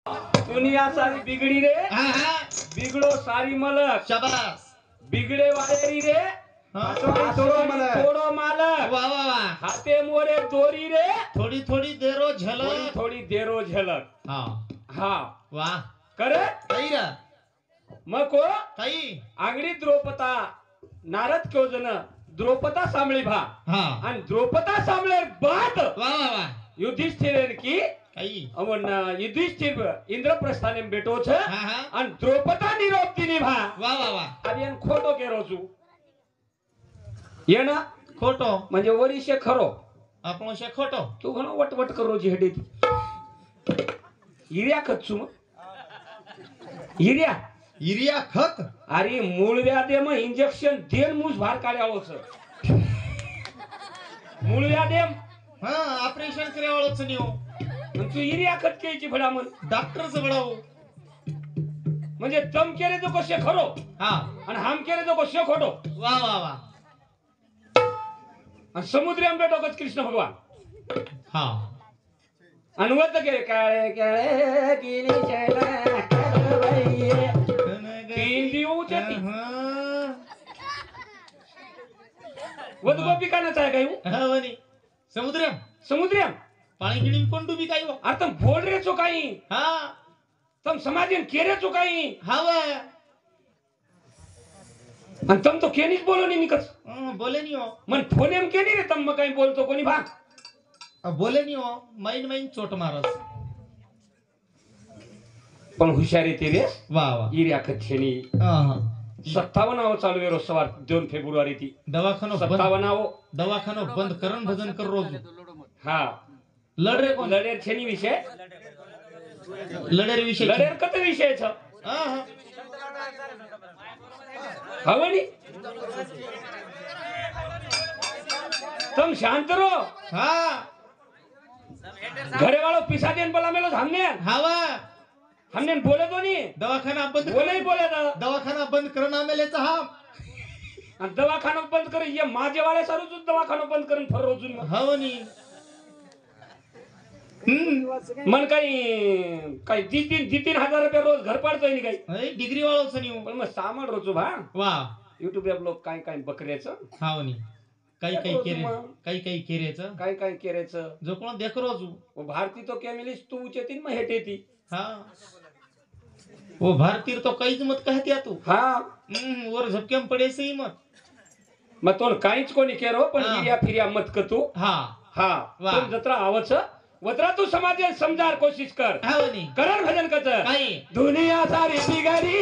दुनिया सारी बिगड़ी रे। हाँ बिगड़ो सारी मलक। शाबाश। बिगड़े वाले रे। हाँ थोड़ो मालक। वाह वाह वाह। हाथे मोरे दोरी रे। थोड़ी थोड़ी देरो थोड़ी झलक। थोड़ी देरो झलक। हाँ हाँ वाह। करे काही रा मको काही आंगडी द्रौपदा नारद क्यों जन द्रौपदा सांभळी भा हाँ आणि द्रौपदा सांभळे बात वाह वाह वाह युधिष्ठिर की काही अवन युधिष्ठिर इंद्रप्रस्थाने बेटो छ हाँ हाँ आणि द्रौपदा निरोप्तीनी भा वाह वाह वाह आणि एन खोटो केरो छु ये ना खोटो म्हणजे वरीशे खरो આપણો છે ખોટો तू घणो वटवट करो जी हेडी हिर्या खच्चू हिर्या યુરિયા ખત अरे मूळ व्याधेम इंजेक्शन देन मूस भार काढ्याळो छ मूळ व्याधेम હા ઓપરેશન કર્યા વાળો છે નીઓ आणि तू हिर्या खत केची फडा म्हण डॉक्टर से बडावो म्हणजे तम केरे तो कसे खरो हाँ आणि हम केरे तो कसे खोटो वाह वाह वाह आणि समुद्री आंबेटो कच कृष्ण भगवान हाँ अनुवत केरे काळे काळे किनी चला करवैये तीन दिवस ती वद गोपिका ना चाहे काय हाँ वनी समुद्रम समुद्री पाणी गिळीन कोण डुबी काय हो अरे तुम बोल रे चो काही हाँ तुम समाजन केरे चो काही हवा आणि तुम तो केनीच बोलो नी निकच बोले नहीं हो मन फोनेम केनी रे तुम काही बोलतो कोणी भा अब बोले नहीं हो माइन माइन चोट मारस पण हुशारी ते रे वाह वाह इर्या कच्छेनी हाँ 57 चालू वेरो सवार 2 फेब्रुवारी ती दवाखानो 57 दवाखानो बंद करण भजन कर रोज हा लड़ रे कोण लढेर छेनी विषय लड़ेर विषय लढेर कत विषय छ हाँ हाँ हवनी तुम शांत रहो हाँ घरे वालों पिसा देन बोला मेलो हवा हमने बोले तो नहीं दवाखाना बंद बोले ही बोले था दवाखाना बंद करण आमेलेचा हा आणि दवाखाना बंद कर ये माझे वाले सारूच दवाखाना बंद करून फर रोजून हवनी मन काही तीन हजार रुपये रोज घर पाडतोय नी काही डिग्री वाळो सनी पण मग सामान रोजू भा वाह युट्यूब वर लोक काय बकऱ्याचं हावनी काही काही केरे काही केरेचं काय केऱ्याचं जो कोण देख रोजू वो भारती तो क्या मिलीस तू उचेती मग हेटेती हाँ वो भारतीय तो काहीच मत कहत्या तू हा वर झपक्याम पडे सही मत मग तो काहीच कोणी केरो पण हा. हिर्या फिर्या मत क तू हा हा वा. तुम जत्रा आवच वत्रा तू समाज समजार कोशिश कर हावनी करण भजन कच काही दुनिया सारी बिगड़ी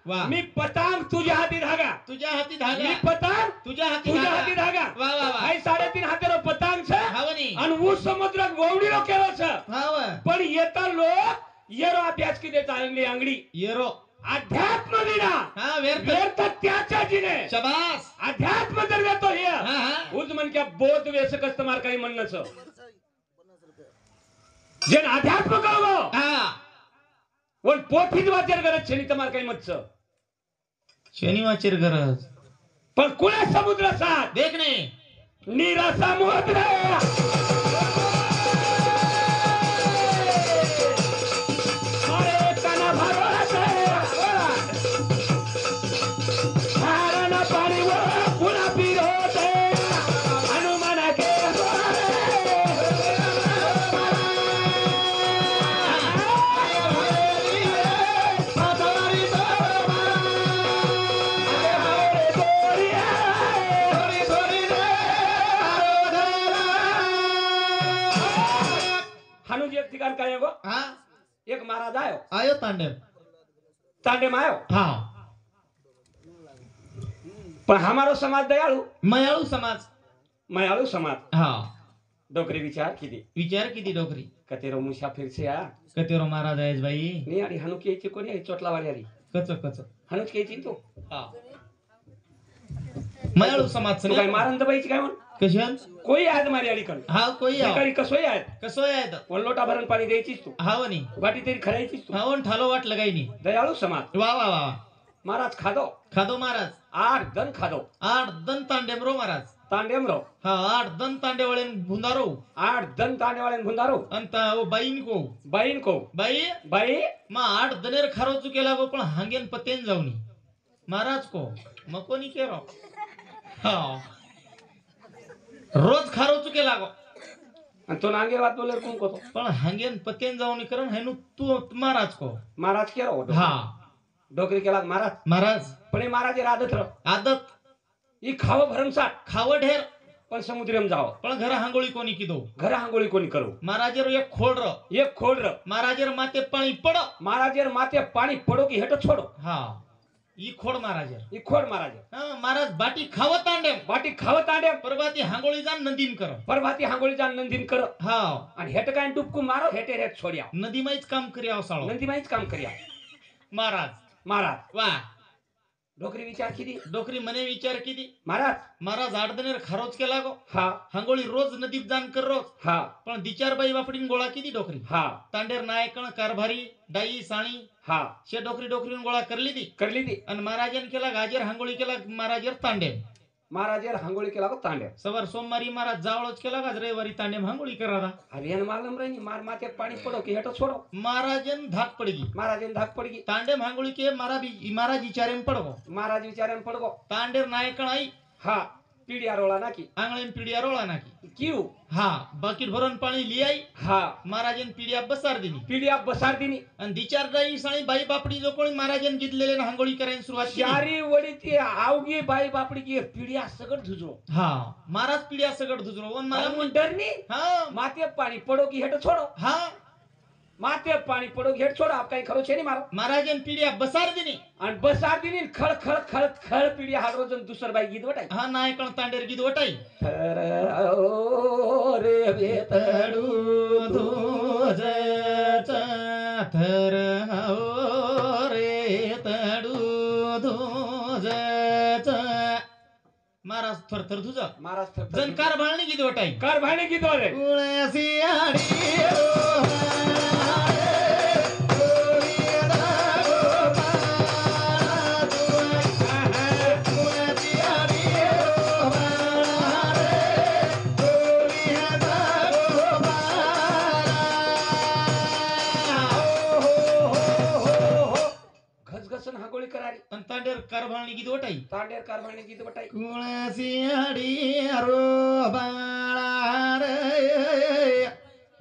वाह मी पतांग तुझ्या हाती धागा तुझ्या हाती धागा मी पतांग तुझ्या हाती धागा वाह वाह वाह आई 3.5 हातेरो पतांग छ हावनी आणि ऊस समुद्रात ववडीरो केलो छ हाव पण येता लोक येरो अभ्यास की देता अंगडी येरो अध्यात्म विना हाँ व्यर्थ त्याच्या जिने शाबाश अध्यात्म जर वेतो हे हाँ हाँ उज मन क्या बोध वेसक इस्तेमाल काही म्हणणं छ जेन अध्यात्म कळवो हाँ वन पोथीच वाचन करत छेनी तमार काही मत छ शनिवारचेर गरज पण कुणा समुद्र साथ देखणे नीरा समुद्र महाराज आयो आयो तांडेम तांडे में आयो हाँ पण हमारो समाज दयाळू मयाळू समाज हाँ डोकरी विचार किती विचार किती डोकरी कतेरो मुसाफिर से आ कतेरो महाराज आहेस बाई नी आणि हनुक यायची कोणी आहे चोटलावाली आली कच कच हनुक यायची तो हाँ मयाळू समाज तू काय मारंद बाईची काय म्हण कशान कोई आज मारी आली कण हाँ कोई आ भिकारी कसोई आहेत कसो आहे वन लोटा भरून पाणी द्यायचीच तू हाँ वनी वाटी तरी खरायचीच तू हाँ ठालो वाट लगाई नी दयाळू समाज वाह वाह वाह महाराज खादो खादो महाराज 8 दन खादो 8 दन तांडेम रो महाराज तांडेम रो हाँ 8 दन तांडे वळेन भुंदारो 8 दन तांडे वाले भुंदारो अंत वो बाईन को बाईन को बाई बाई मा 8 दनेर खारो चुकेला गो पण हांगेन पतेन जाऊनी महाराज को मकोनी केरो हाँ रोज खारो चुकेला गो आणि तो नांगे बात बोले कोण को पण हांगेन पतेन जाऊनी करण हेनु तू महाराज को महाराज केरो हाँ डोकरी केला महाराज महाराज पण हे महाराज आदत र आदत ही खाव भरमसाट खाव ढेर पण समुद्रम जाओ पण घर हांगोळी कोणी किदो घर हांगोळी कोणी करू महाराजेर एक खोड र एक खोड र महाराजेर माते पाणी पड महाराजेर माते पाणी पडो की हेट छोडो हाँ ई खोड महाराजेर ही खोड महाराज हाँ महाराज बाटी खाव तांडे बाटी खाव तांडे परबाती हांगोळी जान नदीम कर परभाती हांगोळी जान नंदीन कर हाँ आणि हेट काय डुबकू मारो हेटे हेट छोड्या नदी माईच काम करिया साळो नंदी माहीच काम करिया महाराज महाराज वाह डोकरी विचार किती डोकरी मने विचार किती महाराज महाराज 8 दनेर खारोच केला गो हा हांगोळी रोज नदीत जाण कर रोज हा पण दिचार बाई बापडीन गोळा किती डोकरी हा तांडेर नायकण कारभारी डाई साणी हा शे डोकरी डोकरीन गोळा करली ती करली ती आणि महाराजन केला गाजेर हांगोळी केला महाराजेर तांडे महाराजेर हांगोळी केला को तांडे सवार सोमवारी महाराज जावळच केला गाज रविवारी तांडे हांगोळी करा अभियान मारलम रही मार माते पाणी पडो की हेट छोडो महाराजन धाक पडगी महाराजेन धाक पडगी तांडे हांगोळी के महाराज विचारेम पडगो महाराज विचारेन पडगो तांडेर नायकण आई हा पिढिया रोळा नाकी आंगळेन पिढिया रोळा नाकी किव हा बाकीट भरून पाणी लियाई हा महाराजन पिढिया बसार दिनी पिढिया बसार दिनी आणि दिचार डाई साणी बाई बापडी जो कोणी महाराजन गितलेले हांगोळी करायला सुरुवात केली चारी वडी ती आवगी बाई बापडी की पिढिया सगळं धुजलो हा महाराज पिढिया सगळं धुजरो वन मला मला डरनी हा माते पाणी पडो की हेट छोडो हा माते पाणी पडो की हेट छोडो आप काही खरो छे नी मारो महाराजन पिढिया बसार दिनी आणि बसार दिनी खळ खळ खळ खळ पिढिया हाडरो जन दुसर बाई गीत वटाई हा नायकण तांडेर गीत वटाई थर ओ रे बेतडू धुज थर हो रे तडू धुज महाराज थरथर धुज महाराज जनकार भाळणी गीत वटाई कार भाणे गीत वाले उळ्यासी आडी घसघसन हागोळी करारी आणि तांडेर कारभाळणी गीत वटाई तांडेर कार भाणे गीत वटाई कुळसी आडी रो बाळा रे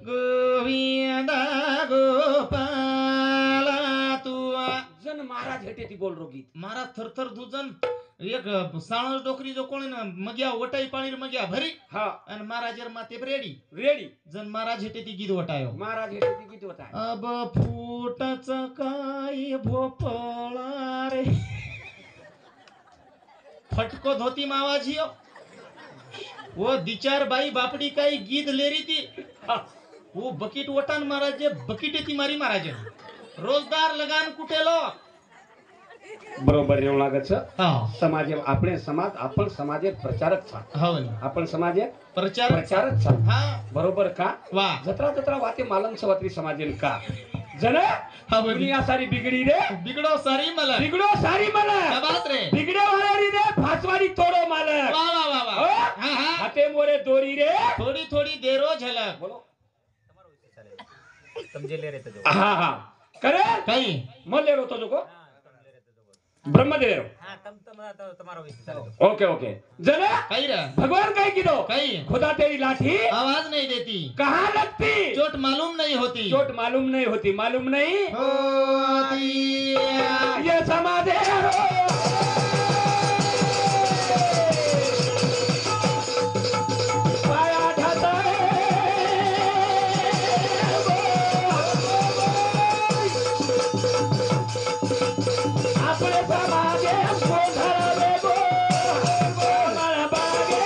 गोविंदा गोपाला तुआ जन महाराज हेटे ती बोल रो गीत महाराज थरथर धुजन एक साळस डोकरी जो कोणी ना मग्या वटाई पाणीर मग्या भरी हा आणि महाराजर माते रेडी रेडी जन महाराज हेटे ती गीत वटायो महाराज हेटे ती गीत वटाय अब फुटच काय भोपळा रे फटको धोती मावाजियो वो दिचार बाई बापडी काही गीत लेरी ती वो बकीट वटान महाराज बकीट ती मारी महाराज रोजदार लगान कुटेलो बरोबर येऊ लागत हा समाज आपले समाज आपण समाज प्रचारक छा हो आपण समाज प्रचार प्रचारक छा हा बरोबर का वा जत्रा जत्रा वाते मालम सवात्री समाजेन का जन हा बोल. दुनिया सारी बिगडी रे बिगडो सारी मला बिगडो सारी मला शाबास रे बिगडे वाली रे फासवारी तोडो मालक वा वा वा वा हो? हा हा हाते मोरे दोरी रे थोडी थोडी देरो झलक बोलो समझे ले रहे थे जो हा हा करे काही मले रो तो जो को ब्रह्मदेव हाँ तम तुम्हारा विषय चलो ओके ओके जन काही रे भगवान काय कीधो काही खुदा तेरी लाठी आवाज नहीं देती कहाँ लगती चोट मालूम नहीं होती चोट मालूम नहीं होती मालूम नहीं होती ये समाधे पाया ढाता है समागे पोधरले गो कोमल बागे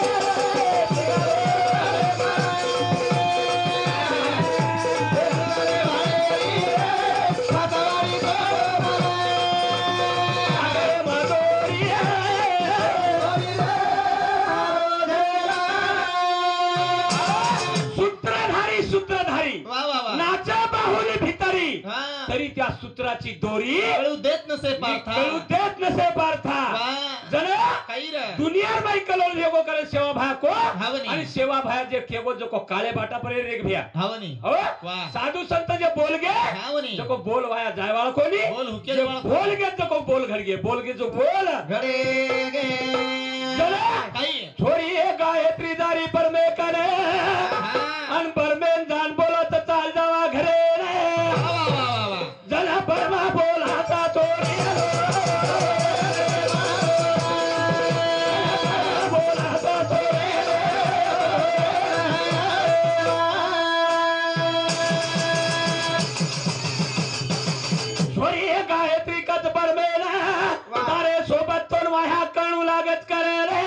वा वा वा नाचा बाहुली भितरी हा तरी त्या सूत्राची दोरी कळू देत नसे पार्था कळू देत नसे पार्था वा जण काही रे दुनियार माई कलोल भेगो करे सेवा भाया को हावनी. आणि सेवा भाया जे केगो जो को काळे बाटा परे रेग भैया हावनी हो वाह. साधु संत जे बोल गे हावनी जो को बोल वाया जाय वाला कोनी बोल हुके जे वाला बोल गे जो को बोल घर गे बोल गे जो बोल घडे गे जण काही छोरी ए गायत्री दारी पर में करे हा अन पर में जान बोलत चाल जावा घरे रे वा वा वा वा जला परमा बोलाता छोरी बोलाता छोरी छोरी ए गायत्री कत पर में ना तारे सोबत तो वाया कणू लागत करे रे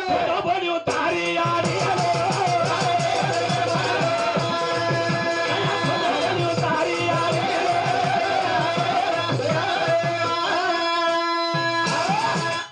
जला बोली उतारी यारी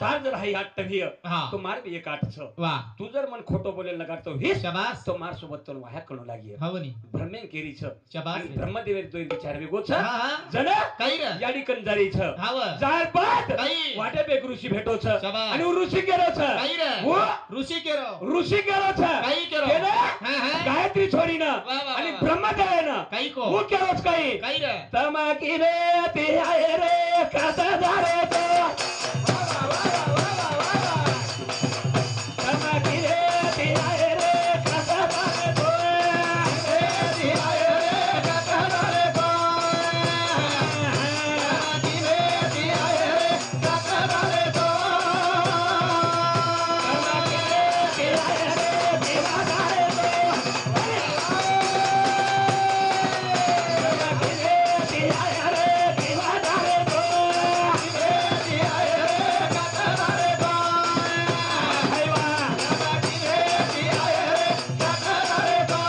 तार जर हाई आठ टभिय हा तो मार भी एक आठ छ वा तू जर मन खोटो बोलेल लगातो हिस शाबास तो मार सोबत तो वाया कणू लागी हावनी ब्रह्मेन केरी छ शाबास आणि ब्रह्मदेव तो विचार वेगो छ हा हा जण काही रे याडी कंजारी छ हाव जार पात काही वाटे बेग ऋषी भेटो छ शाबास. आणि ऋषी केरो छ काही रे वो ऋषी केरो ऋषी केरो छ काही केरो केलं? हा हा गायत्री छोरी ना वा, वा, आणि वा. ब्रह्मदेव ना काही को वो केरोच काही काही रे तमाकी रे ते आहे रे कसा झाले तो तमाकी रे ते आहे रे कसा झाले तो ते आहे रे कसा झाले तो तमाकी रे ते आहे रे कसा झाले तो तमाकी रे ते आहे रे केव्हा झाले तो तमाकी रे ते आहे रे केव्हा झाले तो ते आहे रे कसा झाले तो हाय वा तमाकी रे ते आहे रे कसा झाले तो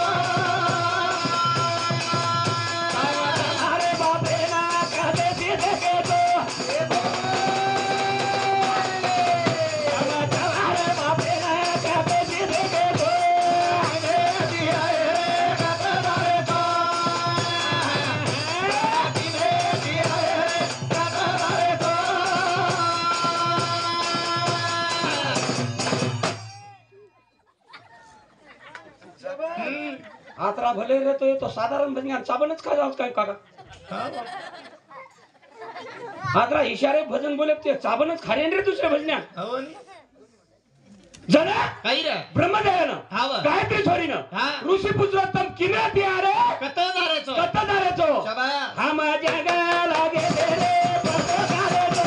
अरे बापरे ना कसे सीधे के तो अरे बापरे ना कसे सीधे के तो ते आहे रे कसा झाले तो ते आहे रे कसा झाले तो आत्रा भले रे तो साधारण भजन साबणच खा जाऊ काय काका आत्रा इशारे भजन बोले ते साबणच खारे रे दुसरे भजन्या हावनी जण काही रे ब्रह्मदेवानं हाव गायत्री छोरीनं हा ऋषी पुरुषोत्तम किने ते अरे कत जारेचो कत दारेचो शाबास हा माझ्या गाला गेले रे पतो दारेचो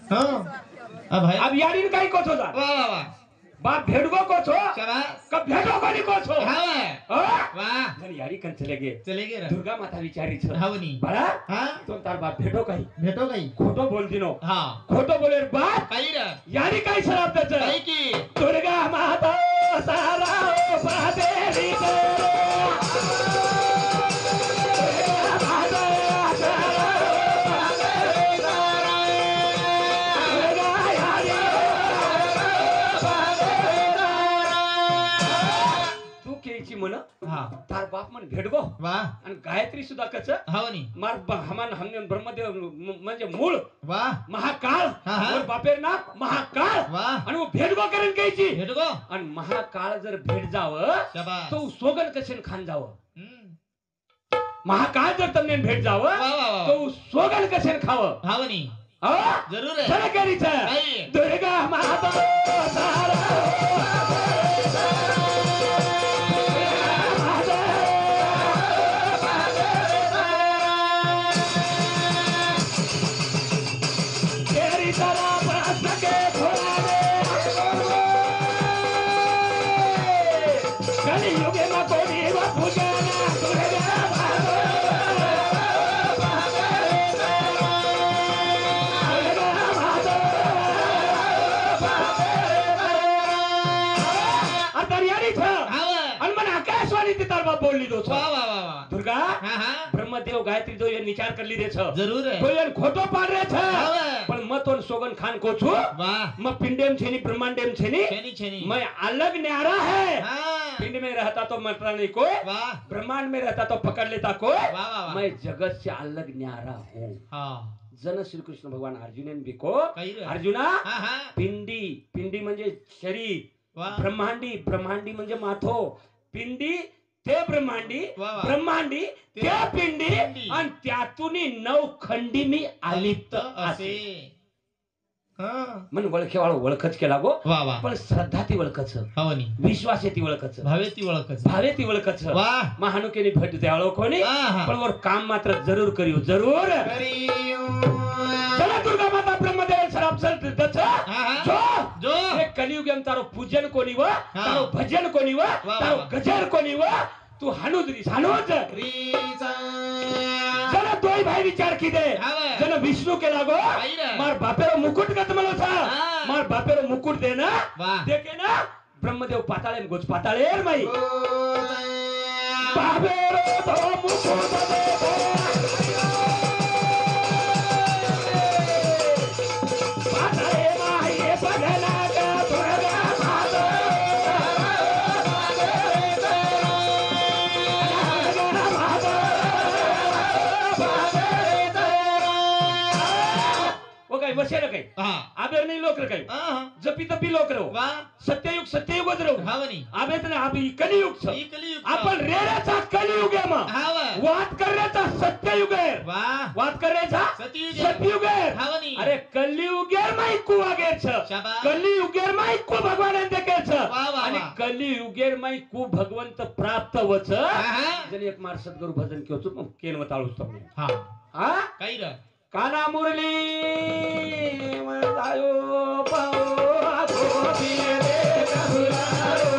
अब भाई अब यारीन काही कोच होता वाह वाह वाह बाप भेड़गो कोच हो शाबास कब भेड़ो को नहीं कोच हो हाव हाँ? वाह जन यारी कन चले गए चले गे रे दुर्गा माता विचारी छ हावनी बड़ा हा तो तार बाप भेटो काही भेटो काही खोटो बोल दिनो हा खोटो बोले बाप काही रे यारी काही शराब त्याच काही की दुर्गा माता सारा ओ पादेली तू केची म्हण हा तार बाप मन भेटगो वा आणि गायत्री सुद्धा कच हवनी मार हमान हमने ब्रह्मदेव म्हणजे मूळ वा महाकाळ हा, हा. और बापेर ना महाकाळ वा आणि वो भेटगो करून घ्यायची भेटगो आणि महाकाळ जर भेट जाव शाबास तो सोगन कशेन खान जावं हम्म. महाकाळ जर तमने भेट जावं वा वा वा तो सोगन कशेन खावं हवनी हा? जरूर आहे चला करीचं काही दुर्गा माता कलियुगे में कोई पूजना आकाशवाणी बोलली दो वा वा वा वा दुर्गा हा हा ब्रह्मदेव गायत्री जो ये विचार कर ली दे छ जरूर आहे तो ये खोटो पाड रे छ हावे. पण मतोन सोगन खान को छु वा म पिंडेम छेनी ब्रह्मांडेम छेनी छेनी छेनी मैं अलग न्यारा है हाँ पिंड में रहता तो मरता नहीं कोई वाह ब्रह्मांड में रहता तो पकड़ लेता कोई वाह वाह वाह मैं जगत से अलग न्यारा हूँ हाँ जन श्री कृष्ण भगवान अर्जुन बिको काही रे अर्जुना हा हा पिंडी पिंडी म्हणजे शरीर वा ब्रह्मांडी ब्रह्मांडी म्हणजे माथो पिंडी ते ब्रह्मांडी वा वा. ब्रह्मांडी ते पिंडी पिंडी. आणि त्यातून 9 खंडी मी आलिप्त असे असे हा म्हणून वळखेवाळ ओळखच केला गो वा वा पण श्रद्धा ती ओळखच हवनी विश्वास ती ओळखच भावे ती ओळखच भावे ती ओळखच वा महानुकेनी भेट द्या कोणी हा हा पण वर काम मात्र जरूर करियो जरूर चला दुर्गा माता ब्रह्मदेव शराब सर दच हा हा जो जो हे कलियुग एम तारो पूजन कोणी व तारो भजन कोणी व वा, तारो वा. गजर कोणी व तू हानुद्री हानुज रीचा जरा दोय भाई विचार की दे हावे. जन विष्णू के लागो भाई रे. मार बापेरो मुकुट कत मला था हा. मार बापेरो मुकुट दे ना वा देखे ना ब्रह्मदेव पाताळे गोच पाताळे माई बापेरो तो मुकुट दे पाताळे माई बघना का दुर्गा माता वो काही वशे काही हा आबेर नाही लोक काही हा जपी तपी लोक रहो वा सत्ययुग सत्ययुगच रहो हवनी आबे तर आबी कलियुग छ ही कलियुग आपण रेड्याचा कलियुग आहे मग हाव वाद करण्याचा सत्ययुग आहे वा वाद करण्याचा सतयुग सत्ययुग आहे हवनी अरे कलियुगेर माई कु आगे छ शाबास. कलियुगेर माई कु भगवान देखे छ वा, वा, आणि वा. कलियुगेर माई कु भगवंत प्राप्त वच हा जण एक मार सद्गुरु भजन केवचो मग केन वताळूच तुम्ही हा हा काही रे काना मुरली मजायो पाओ आखो पिए रे कबुलारो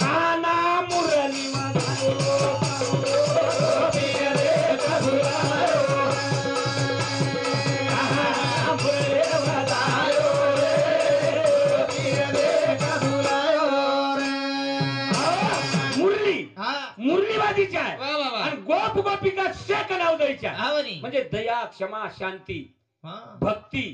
काना मुरली मजायो रे आखो पिए रे कबुलायो रे काना मुरली मजायो पाओ आखो पिए रे कबुलारो मुरली हा मुरलीवादीच्या आहे वा वा वा आणि गोप गोपिका शेक नाव द्यायच्या हवनी म्हणजे दया क्षमा शांती हा भक्ती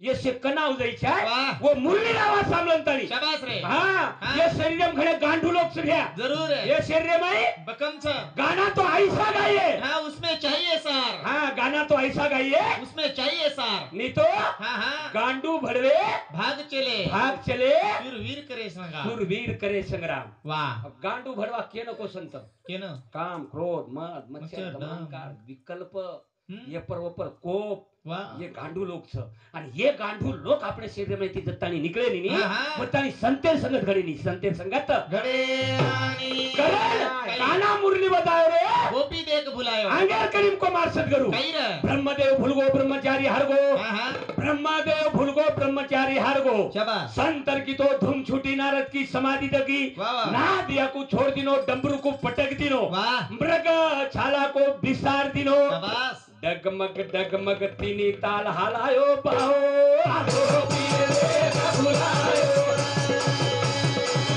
ये शेक नाव द्यायच्या वाह. वो मुरली नावा सामलंतानी शाबास रे हा हा. ये शरीरम खडे गांडू लोग सगळ्या जरूर है ये शरीर में बकम छ गाना तो ऐसा गाइए हाँ उसमें चाहिए सार हाँ गाना तो ऐसा गाइए उसमें चाहिए सार नहीं तो हाँ हाँ गांडू भड़वे भाग चले भाग चले फिर वीर करे संगा सुरवीर करे संग्राम वाह अब गांडू भड़वा के नको संत के न काम क्रोध मद मत्सर मत्सर, दमनकार विकल्प हम्म. ये पर कोप वाह ये गांडू लोक छ आणि ये गांडू लोक आपले शरीर मध्ये जत्तानी निकळे नी हा, हा. मत्तानी संतेर संगत घडी नी संतेर संगत गड़े रानी करण काना मुरली बतायो रे गोपी देख भुलायो आंगेर करीम को मार सदगुरु कही रे ब्रह्मदेव भूलगो ब्रह्मचारी हरगो हाँ हाँ ब्रह्मदेव भूलगो ब्रह्मचारी हरगो शाबाश संतर की तो धूम छूटी नारद की समाधि दगी वाह वाह ना दिया को छोड़ दिनो डमरू को पटक दिनो वाह मृग छाला को विसार दिनो शाबाश डगमग डगमग तीनी ताल हालायो पाओ आखो पिए रे कबुलायो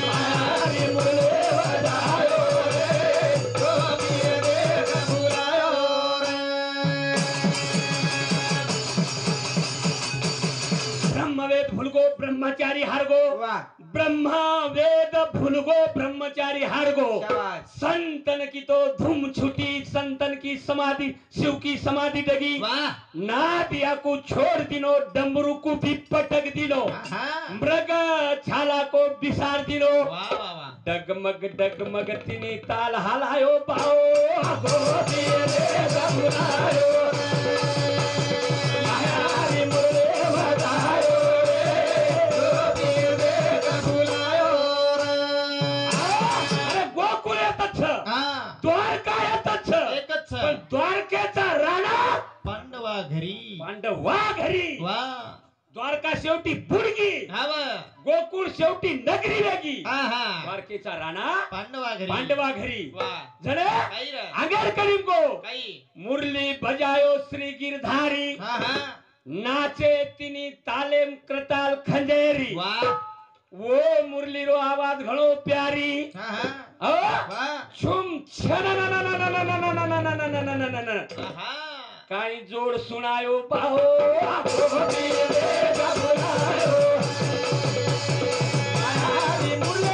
मारी मुरले बजायो रे तो पिए रे कबुलायो ब्रह्मचारी हारगो वाह ब्रह्मा वेद भूलगो ब्रह्मचारी हारगो शाबाश संतन की तो धूम छुटी संतन की समाधि शिव की समाधि डगी वाह नादिया को छोड़ दिनो डमरू को भी पटक दिनो हाँ मृग छाला को बिसार दिनो वाह वाह वाह डगमग डगमग तिनी ताल हलायो पाओ गोदी रे डगलायो मायारी मुरे बजायो अरे गोकुळ येतच हा द्वारका येतच एकच पण द्वारकेचा राणा पांडवा घरी पांडवा घरी वा द्वारका शेवटी बुडगी हव गोकुळ शेवटी नगरी वेगी हा हा द्वारकेचा राणा पांडवा घरी पांडवा घरी वा जने काही रे आगर करीम को काही मुरली बजायो श्री गिरधारी हा हा नाचे तिनी तालेम कृताल खंजेरी वा वो मुरली रो आवाज घणो प्यारी हा हा अ वा छुम छन हा काही जोड सुनायो पाहो गोदी रे गबुलायो मायावी मुरली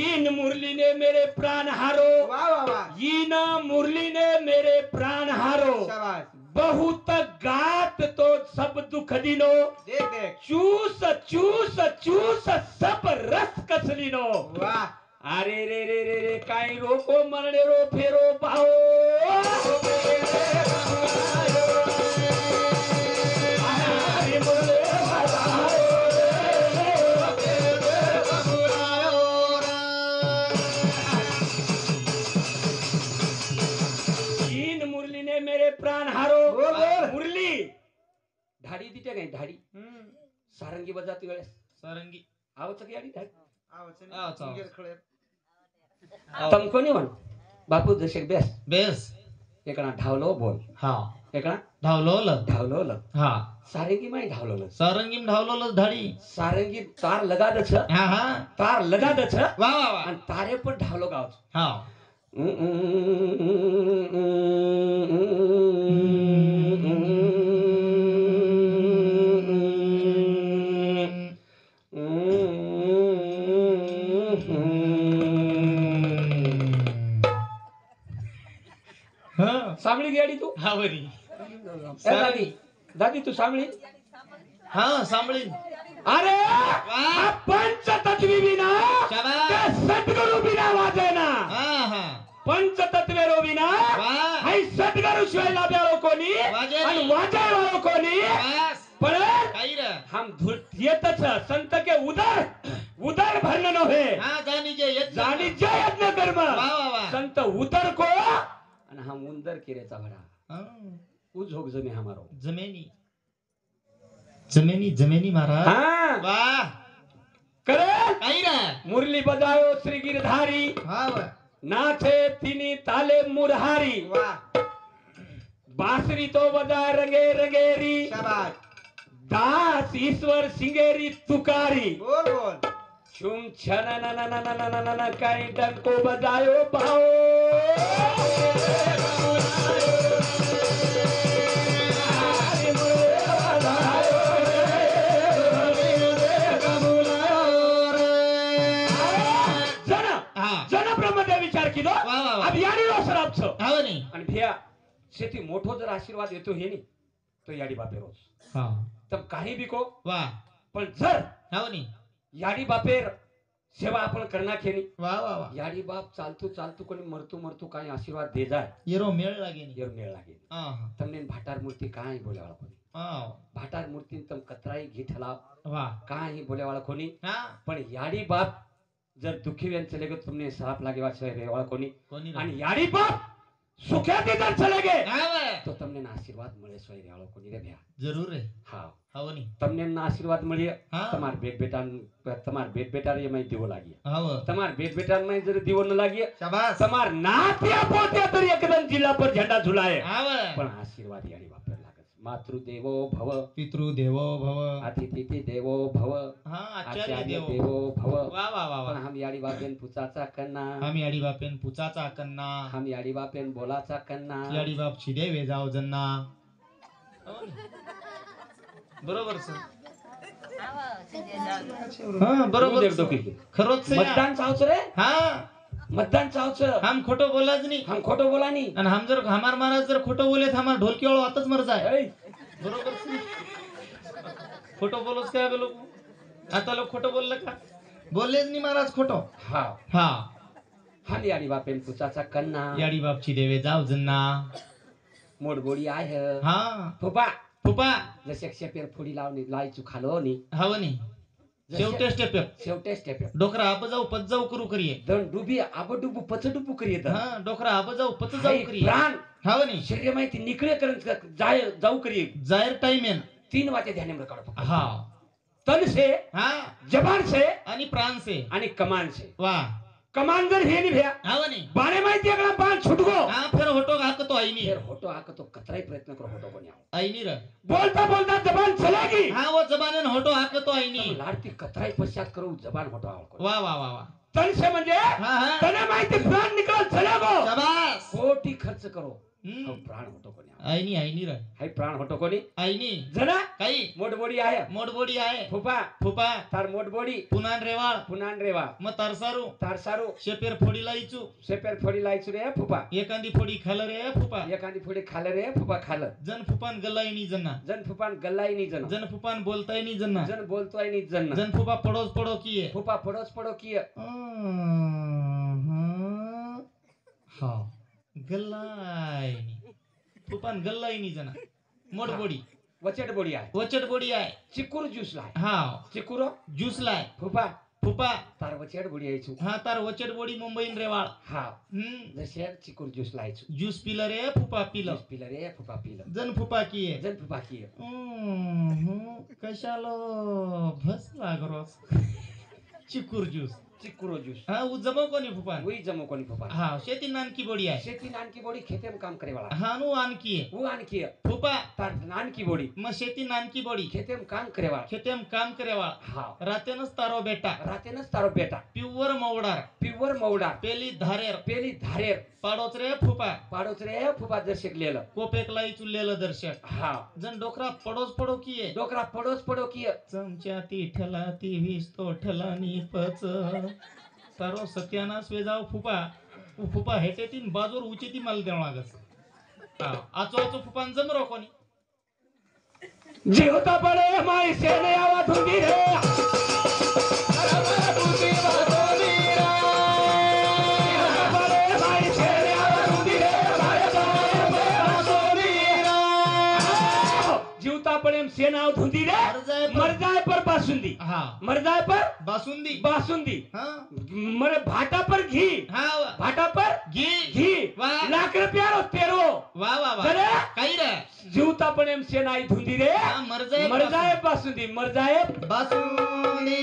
इन मुरली ने मेरे प्राण हारो वाह वाह वाह इन मुरली ने मेरे प्राण हारो शाबाश बहुत गात तो सब दुख दिनो देख देख चूस चूस चूस सब रस कसलिनो वाह अरे रे रे रे रे काही रोको मरणे रो फेरो पाहो मायावी मुरली बजायो इन मुरली ने मेरे प्राण हारो बोल, बोल. मुरली ढाडी दिते काय ढाडी सारंगी बजाती वेळेस सरंगी आवच की आडी ढाडी आव, चाव. तमको नाही म्हण बापू जसे बेस बेस एकणा ढावलो बोल हा एकणा धावलोल ढावलो हा सारंगी माई ढावलो सरंगीम धावलोल धाडी सारंगी तार लगा दछ हा हा तार लगा दछ वा वा वा आणि तारे पण ढावलो गावच हा हा सामळी गेडी तू हा बरी ए दादी दादी तू सामळी हा सांभळी अरे हा पंचतत्वी बिना शाबास. त्या सद्गुरु बिना वाजेना हा हा पंचतत्वेरो बिना वाह. हाय सद्गुरु शिवाय लाभ्यारो कोणी वाजेनी. आणि वाजायवारो कोणी बस पण काही रे हम येतच संत के उदर उदर भरन नव्हे हा जानी जे येत जाणी जय यज्ञ कर्म वा वा वा संत उदर को आणि हम उंदर किरेचा भरा हा. उझोग जमे हमारो जमेनी जमेनी जमेनी महाराज हाँ वाह करे काही रे मुरली बजायो श्री गिरधारी हा वा नाचे तिनी ताले मुरहारी वाह बासरी तो बजाय रंगे रंगेरी शाबाश दास ईश्वर सिंगेरी तुकारी बोल बोल छुम छन काही डंको बजायो पाओ जन हा जन ब्रह्मदेव विचार किलो वा वा वा अब याडी रो सराप छो हा नी आणि भिया शेती मोठो जर आशीर्वाद येतो हे नी तो याडी बापे रोज हा तब काही बिको वा पण जर हा नी याडी बापेर सेवा आपण करना खेनी वा वा वा याडी बाप चालतो चालतो कोणी मरतो मरतो काही आशीर्वाद दे जाय येरो मेळ लागे नी यर मेळ लागे हा हा તમને ભાટાર મૂર્તિ કાંઈ બોલેવાળા કોની हा ભાટાર મૂર્તિ તમ કતરાઈ ઘી ઠલાવ वा કાંઈ બોલેવાળા કોની हा પણ याडी बाप जर दुखी वेन चले गए तुमने साप लागेवा છે રેવાળા કોની कोणी आणि याडी बाप सुख्याती जर चले गए हा वा તો તમને ના આશીર્વાદ મળે છે રેવાળો કોની રે ભ્યા जरूर रे હા हा नी તમને ના આશીર્વાદ મળે હા તમાર બેટ બેટા રે મય દીવો લાગી हा वा તમાર બેટ બેટા મય जर દીવો ન લાગી शाबास તમાર નાત્या પોत्या तरी एकदम जिल्हा पर झंडा झुलाय हा वा पण आशीर्वाद याडी बापर लागत मातृदेवो भव पितृदेवो भव अतिथी देवो भव हा आचार्य आचार्य देवो देवो भव वा वा वा पण वा हम याडी बापेन पुचाचा कन्ना हम याडी बापेन पुचाचा कन्ना हम याडी बापेन बोलाचा कन्ना याडी बाप छिदेवे जाव जन्ना बरोबर सर हा बरोबर देव दोघी. खरोच से मतदान चावच रे हा मतदान चावच हम खोटो बोलाच नाही हम खोटो बोला नी आणि हम जर हमार महाराज जर खोटो बोले तर हमार ढोलकी वाळो आताच मर जाय ऐ, बरोबर से खोटो बोलोच काय बोलो आता लोक खोटं बोललं का बोललेच नाही महाराज खोटो हा हा हम याडी बापेन पुचाचा कन्ना याडी बापची देवे जाव जन्ना मोडबोडी आहे हा फुपा फुपा जसे शेपेर फुडी लावणी लायचू खालो नी हवनी शेवटे स्टेप शेवटे स्टेप डोकरा आप जाऊ पच जाऊ करू करिये दण डुबी आबडुबू पचडुबू करीत हा डोकरा आप जाऊ पच जाऊ करिये प्राण हवनी शरीर माहिती निकळे करत जाय जाऊ करी जाहीर टाइम आहे तीन वाटे ध्यान में काढो हा तन से हा जबान से आणि प्राण से आणि कमान से वा कमान जर हे नि भ्या हवनी बाणे माहिती अगला बाण छुटगो हा फिर होटो हाक तो आईनी फिर होटो आक तो कतराई प्रयत्न करो होटो कोणी आईनी र बोलता बोलता जबान चलेगी हा वो जबाने होटो हाक तो आईनी लाडती कतराई पश्चात करू जबान होटो आवको वा वा वा वा तन से म्हणजे हा हा तने माहिती प्राण निकल चलेगो शाबास कोटी खर्च करो हम्म. प्राण होटो कोणी आईनी आईनी र हाय प्राण होटो कोणी आईनी जना काही मोडबोडी आहे मोडबोडी आहे फुपा फुपा तार मोडबोडी पुनान रेवाळ पुनान रेवा मग तारसारू तार सारू शेपेर फोडी लाईचू सेपेर फोडी लायचू रे फुपा एखादी फोडी खाल रे फुपा एखादी फोडी खाल रे फुपा खाल जन फुपान गल्लाई जन्ना जन फुपान गल्लाई नी जन जन फुपान बोलताय नी जन्ना जन बोलतोय नी जन जन फुपा पडोस पडो किये फुपा पडोस पडो की हा गल्लाई फुपान गल्लाई नी जना मोडबोडी वचट बोडी आहे वचट बोडी आहे चिकुर ज्यूस लाय हा चिकुरो ज्यूस लाय फुपा फुपा तार वचट बोडी यायचू हा तार वचट बोडी मुंबईन रेवाळ हा हम्म जसे चिकुर ज्यूस लायचू ज्यूस पिलं रे फुपा पिलं ज्यूस पिलं रे फुपा पिलं जन फुपा किये जन फुपा की कशालो भस लागरोस चिकूर ज्यूस चिकुरो ज्यूस हा उ जमो कोणी फुपा वही जमो कोणी फुपा हा शेती नानकी बोडी आहे शेती नानकी बोडी खेतेम काम करे वाला हा नु आणकी आहे. वो आणकी फुपा तार नानकी बोडी मग शेती नानकी बोडी खेतेम काम करे वाला खेतेम काम करेवा हा रातेनच तारो बेटा रातेनच तारो बेटा प्युअर मवडार प्युअर मौडा पेली धारेर पेली धारेर पाडोच रे फुपा पाडोच रे फुपा जर शिकलेलं कोपेक लाई चुल्लेलं दर्शक हा जन डोकरा पडोस पडो की आहे. डोकरा पडोस पडो की चमच्या ती ठला ती वीस तो ठला नी पच तारो सत्यानाश वेजाव फुपा उ फुपा हेटे तीन बाजूर उची ती माल देव लागस हा आचो आचो फुपान जमरो कोणी जीवता पडे माई सेने आवा धुंदी रे जीवता पड़े सेना धुंदी रे मर जाए पर बासुंदी हा मर जाए पर बासुंदी बासुंदी हा मरे भाटा पर घी हा भाटा पर घी घी वाह. लाख रुपया रो तेरो वा वा वा जरा काही रे जीवता पड़े सेना धुंदी रे हा, मर जाए बासुंदी मर जाए बासुंदी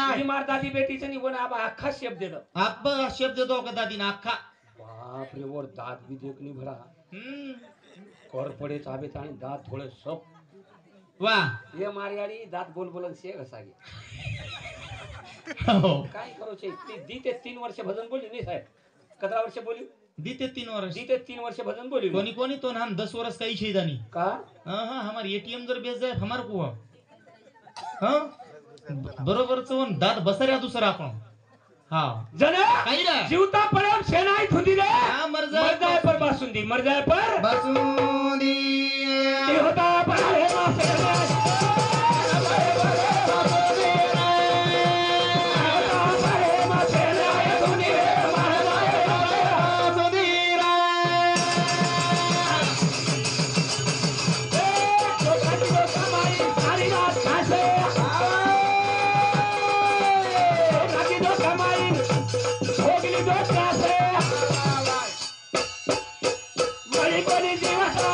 माझी मार दादी बेटीचं निघून आबा अख्खा शब्द देतो आप शब्द देतो का दादी ना अख्खा बाप रे वर दात भी देखनी भरा हम्म कर पडे चाबेत आणि दात थोडे सप वा ये मारियाडी दात बोल बोलन से घसागे हो काय करू छे दी ते 3 वर्ष भजन बोली नाही साहेब 17 वर्ष बोली दीते 3 वर्ष दी ते 3 वर्ष भजन बोली कोणी कोणी तो हम 10 वर्ष काही छैदानी का हाँ हाँ हमार एटीएम जर बेच जाए हमार को हाँ बरोबर चवन दात बसऱ्या दुसरा आपण हाँ जना काही रे जीवता पडे सेनाई धुंदी रे हा, मर जाए पर बासुंदी मर जाए पर बासुंदी ते होता पडे मरी कोणी जीवाचा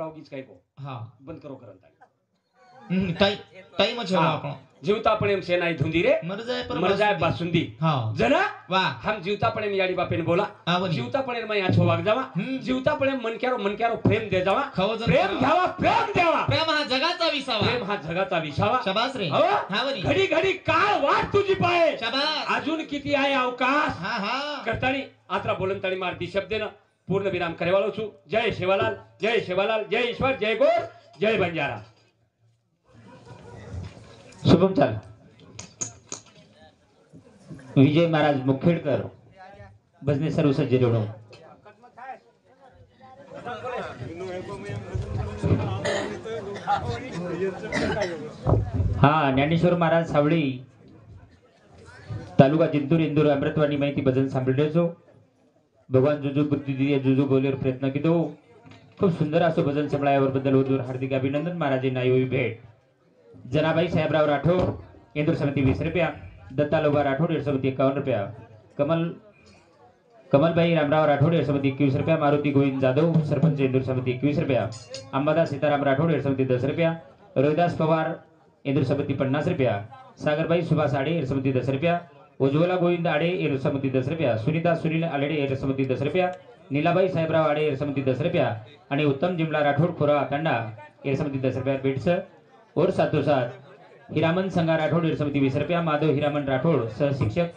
करावगीच काय को હા બંધ કરો કરંતા ટાઈમ જ છે આપણો જીવતા પણ એમ છે નાઈ ધુંધી રે મર જાય પર મર જાય બાસુંદી હા જરા વાહ हम जीवता पण एम याडी बापेन बोला હા બની जीवता पण एम या छो वाग जावा जीवता पण एम मन क्यारो प्रेम दे जावा खवजन प्रेम घ्यावा प्रेम द्यावा प्रेम हा जगाचा विसावा प्रेम हा जगाचा विसावा शाबास रे हो? हा बनी घडी घडी काळ वाट तुझी पाय शाबास अजून किती आहे अवकाश हा हा करतानी आत्रा बोलनतानी मारती शब्देनं पूर्ण विराम करेवालो छु जय शिवालाल जय ईश्वर जय गोर जय बंजारा शुभम चाल विजय महाराज मुखेडकर भजने सर्व सज्ज जोडून हा ज्ञानेश्वर महाराज सावळी तालुका जिंतूर इंदूर अमृतवाणी माहिती भजन सांभाळले छो भगवान जुजू बुद्धी दिए जुजू बोलेर प्रयत्न कितो खूप सुंदर असो भजन संभळायावर बद्दल वधूर हार्दिक अभिनंदन महाराजांना येऊ भेट जनाबाई साहेबराव राठोड इंदूर समिती 20 रुपया दत्ता लोबा राठोड इंदूर समिती 51 रुपया कमलबाई रामराव राठोड इंदूर समिती 21 रुपया मारुती गोविंद जाधव सरपंच इंदूर समिती 21 रुपया अंबादास सीताराम राठोड इंदूर समिती 10 रुपया रोहिदास पवार इंदूर समिती 50 रुपया सागरबाई सुभाष आडे इंदूर समिती 10 रुपया उज्ज्वला गोविंद आडे इंदूर समिती 10 रुपया सुनीता सुनील आलेडे इंदूर समिती 10 रुपया नीलाबाई साहेबराव आडे इंदूर समिती 10 रुपया आणि उत्तम जिमला राठोड खोरा तांडा इंदूर समिती 10 रुपया भेटस और साथो साथ हिरामन संगा राठोड इंदूर समिती 20 रुपया माधव हिरामन राठोड सह शिक्षक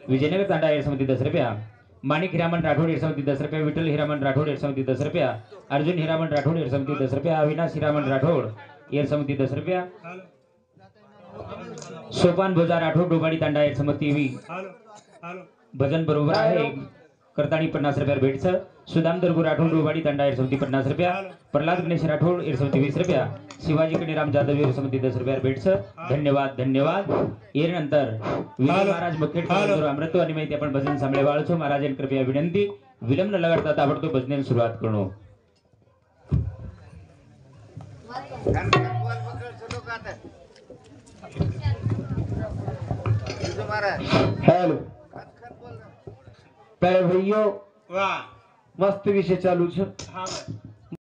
विजयनगर तांडा इंदूर समिती 10 रुपया माणिक हिरामन राठोड इंदूर समिती 10 रुपया विठल हिरामन राठोड इंदूर समिती 10 रुपया अर्जुन हिरामन राठोड इंदूर समिती 10 रुपया अविनाश हिरामन राठोड इंदूर समिती 10 रुपया सोपान भोजा राठोड डोबाडी तांडा इंदूर समिती 20 भजन बरोबर आहे करताणी 50 रुपया भेटचं सुदाम दरगु राठोड डोबाडी तांडा इंदूर समिती 50 रुपया प्रल्हाद गणेश राठोड इंदूर समिती 20 रुपया शिवाजी कणीराम जाधव इंदूर समिती 10 रुपया भेटचं धन्यवाद येर नंतर विजय महाराज मुखेडकर अमृत आणि माहिती आपण भजन सांभळे वाळछो महाराजन कृपया विनंती विलंब न लगाडता ताबडतोब भजनेला सुरुवात करू हेलो प्यारे भाइयों वाह मस्त विषय चालू छ हाँ